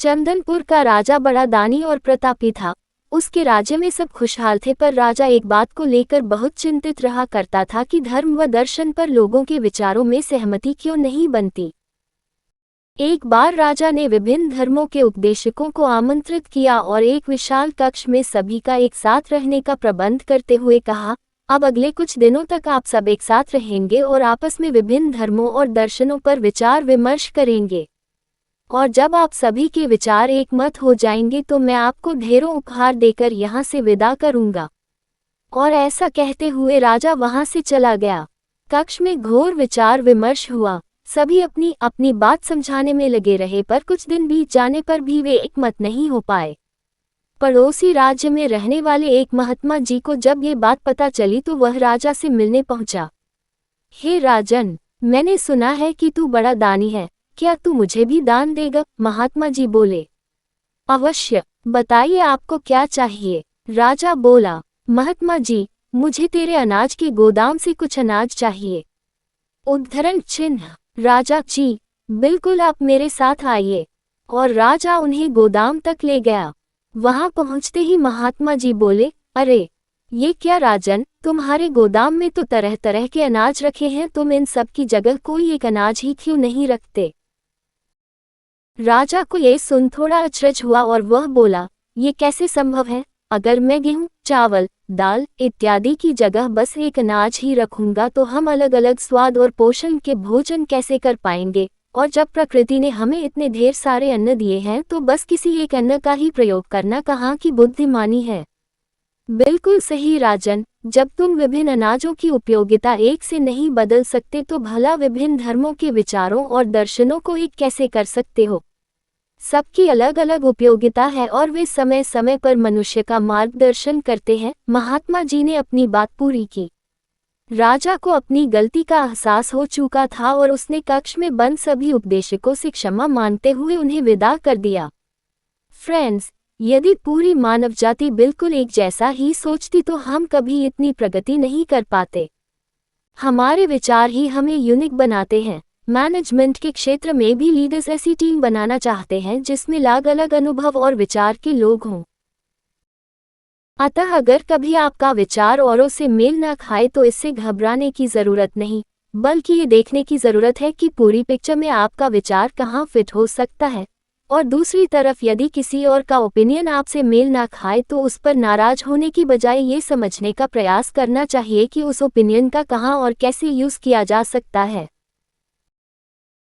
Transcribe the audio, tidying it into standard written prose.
चंदनपुर का राजा बड़ा दानी और प्रतापी था। उसके राज्य में सब खुशहाल थे, पर राजा एक बात को लेकर बहुत चिंतित रहा करता था कि धर्म व दर्शन पर लोगों के विचारों में सहमति क्यों नहीं बनती। एक बार राजा ने विभिन्न धर्मों के उपदेशकों को आमंत्रित किया और एक विशाल कक्ष में सभी का एक साथ रहने का प्रबंध करते हुए कहा, अब अगले कुछ दिनों तक आप सब एक साथ रहेंगे और आपस में विभिन्न धर्मों और दर्शनों पर विचार विमर्श करेंगे। और जब आप सभी के विचार एक मत हो जाएंगे तो मैं आपको ढेरों उपहार देकर यहाँ से विदा करूँगा। और ऐसा कहते हुए राजा वहाँ से चला गया। कक्ष में घोर विचार विमर्श हुआ। सभी अपनी अपनी बात समझाने में लगे रहे, पर कुछ दिन बीत जाने पर भी वे एक मत नहीं हो पाए। पड़ोसी राज्य में रहने वाले एक महात्मा जी को जब ये बात पता चली तो वह राजा से मिलने पहुंचा। हे राजन, मैंने सुना है कि तू बड़ा दानी है, क्या तू मुझे भी दान देगा? महात्मा जी बोले, अवश्य, बताइए आपको क्या चाहिए? राजा बोला, महात्मा जी, मुझे तेरे अनाज के गोदाम से कुछ अनाज चाहिए। उद्धरण चिन्ह। राजा जी, बिल्कुल, आप मेरे साथ आइए। और राजा उन्हें गोदाम तक ले गया। वहां पहुंचते ही महात्मा जी बोले, अरे ये क्या राजन, तुम्हारे गोदाम में तो तरह तरह के अनाज रखे हैं, तुम इन सब की जगह कोई एक अनाज ही क्यों नहीं रखते? राजा को ये सुन थोड़ा अचरज हुआ और वह बोला, ये कैसे संभव है? अगर मैं गेहूं, चावल, दाल इत्यादि की जगह बस एक अनाज ही रखूंगा तो हम अलग अलग स्वाद और पोषण के भोजन कैसे कर पाएंगे? और जब प्रकृति ने हमें इतने ढेर सारे अन्न दिए हैं तो बस किसी एक अन्न का ही प्रयोग करना कहाँ की बुद्धिमानी है? बिल्कुल सही राजन, जब तुम विभिन्न अनाजों की उपयोगिता एक से नहीं बदल सकते तो भला विभिन्न धर्मों के विचारों और दर्शनों को एक कैसे कर सकते हो? सबकी अलग अलग उपयोगिता है और वे समय समय पर मनुष्य का मार्गदर्शन करते हैं। महात्मा जी ने अपनी बात पूरी की। राजा को अपनी गलती का एहसास हो चुका था और उसने कक्ष में बंद सभी उपदेशकों से क्षमा मांगते हुए उन्हें विदा कर दिया। फ्रेंड्स, यदि पूरी मानव जाति बिल्कुल एक जैसा ही सोचती तो हम कभी इतनी प्रगति नहीं कर पाते। हमारे विचार ही हमें यूनिक बनाते हैं। मैनेजमेंट के क्षेत्र में भी लीडर्स ऐसी टीम बनाना चाहते हैं जिसमें अलग अलग अनुभव और विचार के लोग हों। अतः अगर कभी आपका विचार औरों से मेल न खाए तो इससे घबराने की ज़रूरत नहीं, बल्कि ये देखने की ज़रूरत है कि पूरी पिक्चर में आपका विचार कहाँ फिट हो सकता है। और दूसरी तरफ यदि किसी और का ओपिनियन आपसे मेल ना खाए तो उस पर नाराज होने की बजाय ये समझने का प्रयास करना चाहिए कि उस ओपिनियन का कहाँ और कैसे यूज़ किया जा सकता है।